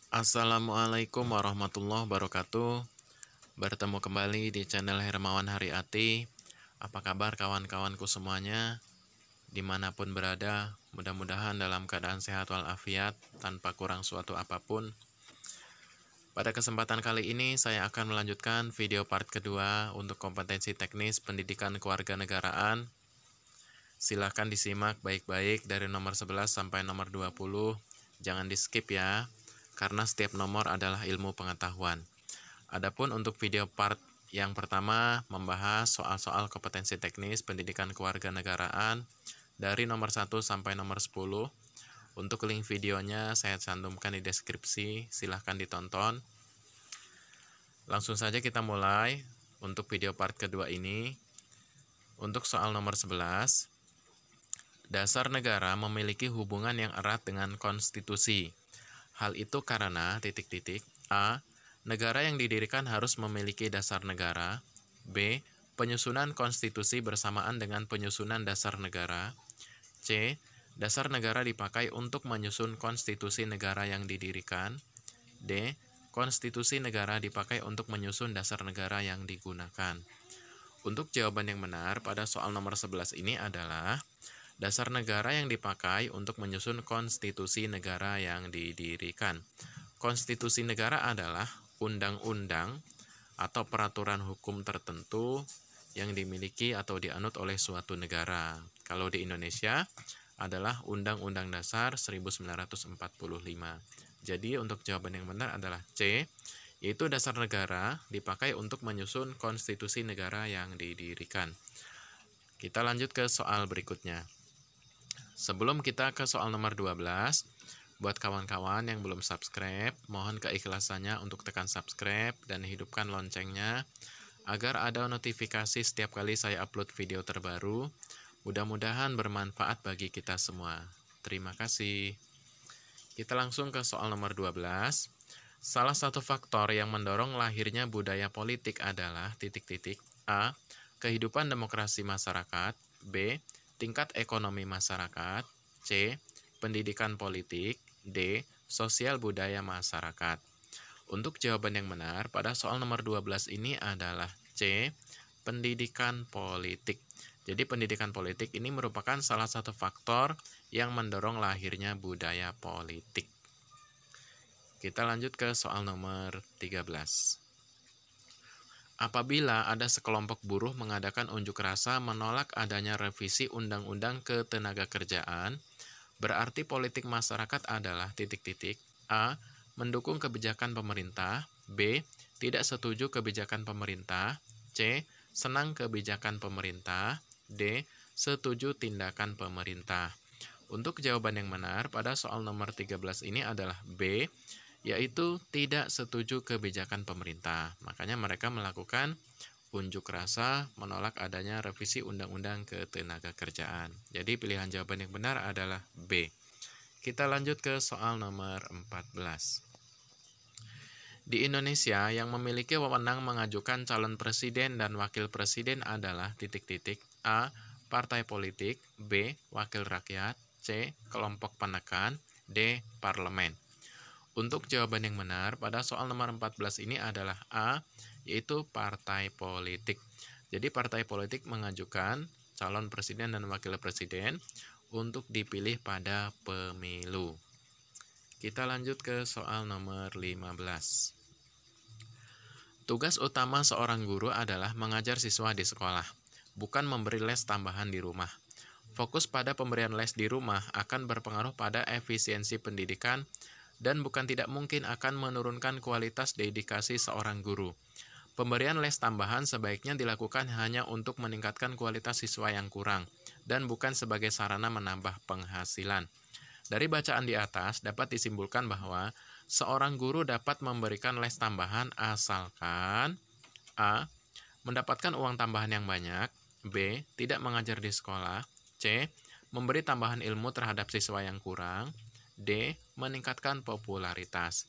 Assalamualaikum warahmatullahi wabarakatuh. Bertemu kembali di channel Hermawan Haryati. Apa kabar kawan-kawanku semuanya? Dimanapun berada, mudah-mudahan dalam keadaan sehat walafiat, tanpa kurang suatu apapun. Pada kesempatan kali ini, saya akan melanjutkan video part kedua untuk kompetensi teknis pendidikan kewarganegaraan. Silahkan disimak baik-baik dari nomor 11 sampai nomor 20. Jangan di-skip ya, karena setiap nomor adalah ilmu pengetahuan. Adapun untuk video part yang pertama membahas soal-soal kompetensi teknis pendidikan kewarganegaraan dari nomor 1 sampai nomor 10. Untuk link videonya saya cantumkan di deskripsi, silahkan ditonton. Langsung saja kita mulai untuk video part kedua ini. Untuk soal nomor 11, dasar negara memiliki hubungan yang erat dengan konstitusi. Hal itu karena A. Negara yang didirikan harus memiliki dasar negara. B. Penyusunan konstitusi bersamaan dengan penyusunan dasar negara. C. Dasar negara dipakai untuk menyusun konstitusi negara yang didirikan. D. Konstitusi negara dipakai untuk menyusun dasar negara yang digunakan. Untuk jawaban yang benar pada soal nomor 11 ini adalah dasar negara yang dipakai untuk menyusun konstitusi negara yang didirikan. Konstitusi negara adalah undang-undang atau peraturan hukum tertentu yang dimiliki atau dianut oleh suatu negara. Kalau di Indonesia adalah Undang-Undang Dasar 1945. Jadi untuk jawaban yang benar adalah C, yaitu dasar negara dipakai untuk menyusun konstitusi negara yang didirikan. Kita lanjut ke soal berikutnya. Sebelum kita ke soal nomor 12, buat kawan-kawan yang belum subscribe, mohon keikhlasannya untuk tekan subscribe dan hidupkan loncengnya agar ada notifikasi setiap kali saya upload video terbaru. Mudah-mudahan bermanfaat bagi kita semua. Terima kasih. Kita langsung ke soal nomor 12. Salah satu faktor yang mendorong lahirnya budaya politik adalah A. Kehidupan demokrasi masyarakat. B. Tingkat ekonomi masyarakat. C. Pendidikan politik. D. Sosial budaya masyarakat. Untuk jawaban yang benar pada soal nomor 12 ini adalah C. Pendidikan politik. Jadi pendidikan politik ini merupakan salah satu faktor yang mendorong lahirnya budaya politik. Kita lanjut ke soal nomor 13. Apabila ada sekelompok buruh mengadakan unjuk rasa menolak adanya revisi Undang-Undang Ketenagakerjaan, berarti politik masyarakat adalah A. Mendukung kebijakan pemerintah. B. Tidak setuju kebijakan pemerintah. C. Senang kebijakan pemerintah. D. Setuju tindakan pemerintah. Untuk jawaban yang benar pada soal nomor 13 ini adalah B, yaitu tidak setuju kebijakan pemerintah. Makanya mereka melakukan unjuk rasa menolak adanya revisi Undang-Undang Ketenagakerjaan. Jadi pilihan jawaban yang benar adalah B. Kita lanjut ke soal nomor 14. Di Indonesia yang memiliki wewenang mengajukan calon presiden dan wakil presiden adalah A. Partai politik. B. Wakil rakyat. C. Kelompok penekan. D. Parlemen. Untuk jawaban yang benar pada soal nomor 14 ini adalah A, yaitu partai politik. Jadi partai politik mengajukan calon presiden dan wakil presiden untuk dipilih pada pemilu. Kita lanjut ke soal nomor 15. Tugas utama seorang guru adalah mengajar siswa di sekolah, bukan memberi les tambahan di rumah. Fokus pada pemberian les di rumah akan berpengaruh pada efisiensi pendidikan dan bukan tidak mungkin akan menurunkan kualitas dedikasi seorang guru. Pemberian les tambahan sebaiknya dilakukan hanya untuk meningkatkan kualitas siswa yang kurang, dan bukan sebagai sarana menambah penghasilan. Dari bacaan di atas dapat disimpulkan bahwa seorang guru dapat memberikan les tambahan asalkan A. Mendapatkan uang tambahan yang banyak. B. Tidak mengajar di sekolah. C. Memberi tambahan ilmu terhadap siswa yang kurang. D. Meningkatkan popularitas.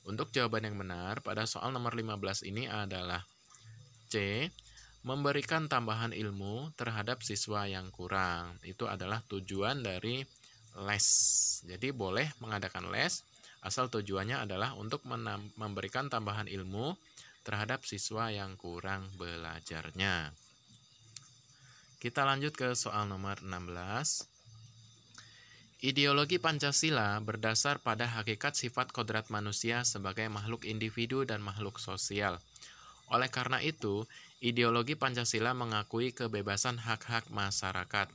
Untuk jawaban yang benar pada soal nomor 15 ini adalah C. Memberikan tambahan ilmu terhadap siswa yang kurang. Itu adalah tujuan dari les. Jadi boleh mengadakan les Asal tujuannya adalah untuk memberikan tambahan ilmu terhadap siswa yang kurang belajarnya. Kita lanjut ke soal nomor 16. Ideologi Pancasila berdasar pada hakikat sifat kodrat manusia sebagai makhluk individu dan makhluk sosial. Oleh karena itu, ideologi Pancasila mengakui kebebasan hak-hak masyarakat.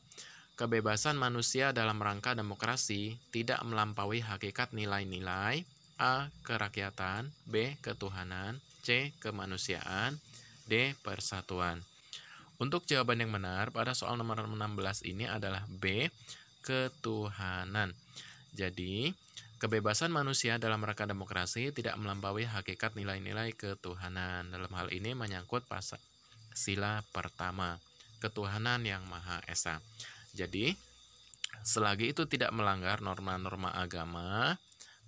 Kebebasan manusia dalam rangka demokrasi tidak melampaui hakikat nilai-nilai A. Kerakyatan, B. Ketuhanan, C. Kemanusiaan, D. Persatuan. Untuk jawaban yang benar pada soal nomor 16 ini adalah B. Ketuhanan. Jadi, kebebasan manusia dalam rangka demokrasi tidak melampaui hakikat nilai-nilai ketuhanan. Dalam hal ini menyangkut pasal sila pertama, ketuhanan yang Maha Esa. Jadi, selagi itu tidak melanggar norma-norma agama,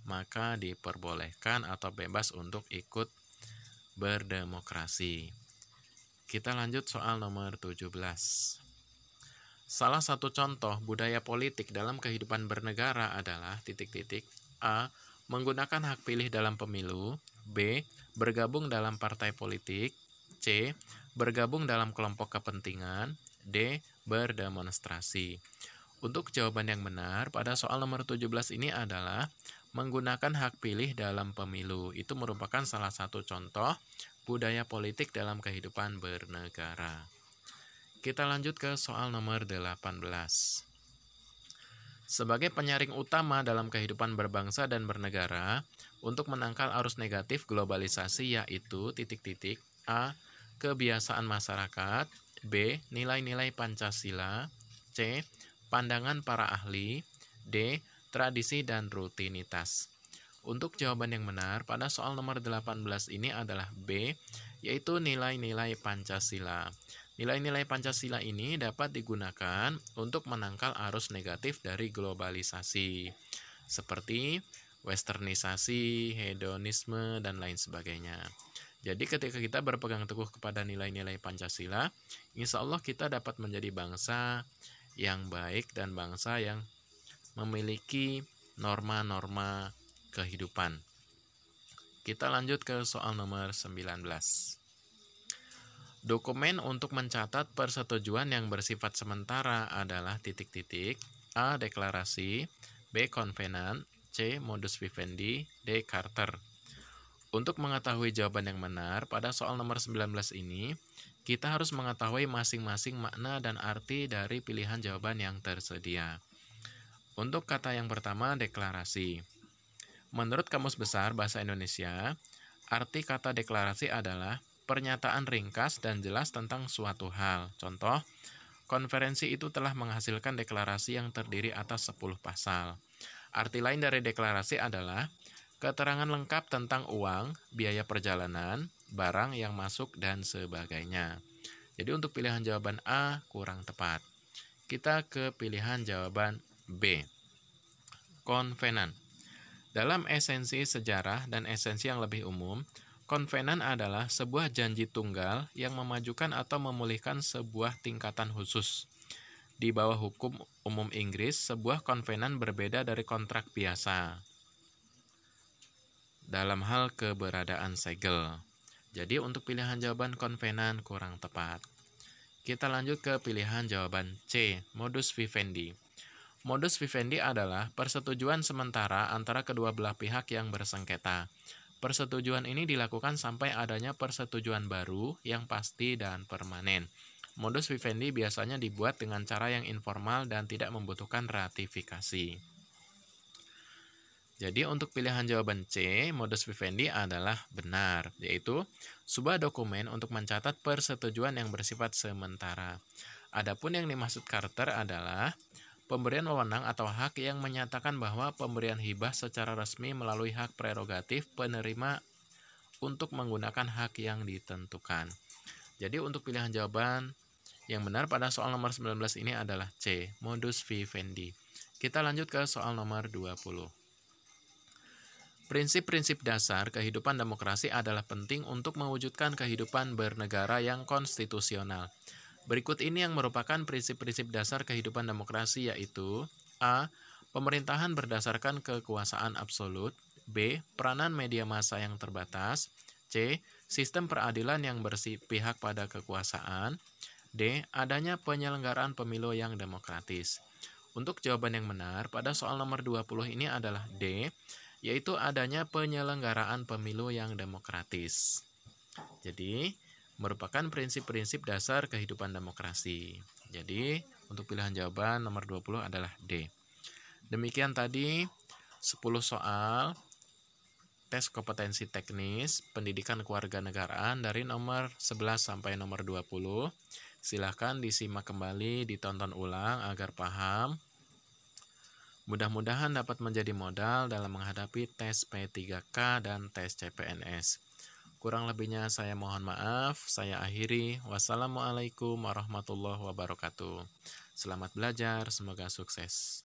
maka diperbolehkan atau bebas untuk ikut berdemokrasi. Kita lanjut soal nomor 17. Salah satu contoh budaya politik dalam kehidupan bernegara adalah A. Menggunakan hak pilih dalam pemilu, B. Bergabung dalam partai politik, C. Bergabung dalam kelompok kepentingan, D. Berdemonstrasi. Untuk jawaban yang benar pada soal nomor 17 ini adalah menggunakan hak pilih dalam pemilu. Itu merupakan salah satu contoh budaya politik dalam kehidupan bernegara. Kita lanjut ke soal nomor 18. Sebagai penyaring utama dalam kehidupan berbangsa dan bernegara, untuk menangkal arus negatif globalisasi yaitu A. Kebiasaan masyarakat, B. Nilai-nilai Pancasila, C. Pandangan para ahli, D. Tradisi dan rutinitas. Untuk jawaban yang benar pada soal nomor 18 ini adalah B, yaitu nilai-nilai Pancasila. Nilai-nilai Pancasila ini dapat digunakan untuk menangkal arus negatif dari globalisasi, seperti westernisasi, hedonisme, dan lain sebagainya. Jadi ketika kita berpegang teguh kepada nilai-nilai Pancasila, insya Allah kita dapat menjadi bangsa yang baik dan bangsa yang memiliki norma-norma kehidupan. Kita lanjut ke soal nomor 19. Dokumen untuk mencatat persetujuan yang bersifat sementara adalah A. Deklarasi, B. Konvenan, C. Modus vivendi, D. Charter. Untuk mengetahui jawaban yang benar pada soal nomor 19 ini, kita harus mengetahui masing-masing makna dan arti dari pilihan jawaban yang tersedia. Untuk kata yang pertama, deklarasi. Menurut Kamus Besar Bahasa Indonesia, arti kata deklarasi adalah pernyataan ringkas dan jelas tentang suatu hal. Contoh, konferensi itu telah menghasilkan deklarasi yang terdiri atas 10 pasal. Arti lain dari deklarasi adalah keterangan lengkap tentang uang, biaya perjalanan, barang yang masuk, dan sebagainya. Jadi untuk pilihan jawaban A kurang tepat. Kita ke pilihan jawaban B. Konvenan. Dalam esensi sejarah dan esensi yang lebih umum, konvenan adalah sebuah janji tunggal yang memajukan atau memulihkan sebuah tingkatan khusus. Di bawah hukum umum Inggris, sebuah konvenan berbeda dari kontrak biasa dalam hal keberadaan segel. Jadi untuk pilihan jawaban konvenan kurang tepat. Kita lanjut ke pilihan jawaban C, modus vivendi. Modus vivendi adalah persetujuan sementara antara kedua belah pihak yang bersengketa. Persetujuan ini dilakukan sampai adanya persetujuan baru yang pasti dan permanen. Modus vivendi biasanya dibuat dengan cara yang informal dan tidak membutuhkan ratifikasi. Jadi untuk pilihan jawaban C, modus vivendi adalah benar, yaitu sebuah dokumen untuk mencatat persetujuan yang bersifat sementara. Adapun yang dimaksud Charter adalah pemberian wewenang atau hak yang menyatakan bahwa pemberian hibah secara resmi melalui hak prerogatif penerima untuk menggunakan hak yang ditentukan. Jadi untuk pilihan jawaban yang benar pada soal nomor 19 ini adalah C, modus vivendi. Kita lanjut ke soal nomor 20. Prinsip-prinsip dasar kehidupan demokrasi adalah penting untuk mewujudkan kehidupan bernegara yang konstitusional. Berikut ini yang merupakan prinsip-prinsip dasar kehidupan demokrasi yaitu A. Pemerintahan berdasarkan kekuasaan absolut, B. Peranan media massa yang terbatas. C. Sistem peradilan yang bersipihak pada kekuasaan. D. Adanya penyelenggaraan pemilu yang demokratis. Untuk jawaban yang benar pada soal nomor 20 ini adalah D, yaitu adanya penyelenggaraan pemilu yang demokratis. Jadi, merupakan prinsip-prinsip dasar kehidupan demokrasi. Jadi, untuk pilihan jawaban nomor 20 adalah D. Demikian tadi 10 soal tes kompetensi teknis pendidikan kewarganegaraan dari nomor 11 sampai nomor 20. Silahkan disimak kembali, ditonton ulang agar paham. Mudah-mudahan dapat menjadi modal dalam menghadapi tes P3K dan tes CPNS. Kurang lebihnya saya mohon maaf. Saya akhiri. Wassalamualaikum warahmatullahi wabarakatuh. Selamat belajar, semoga sukses.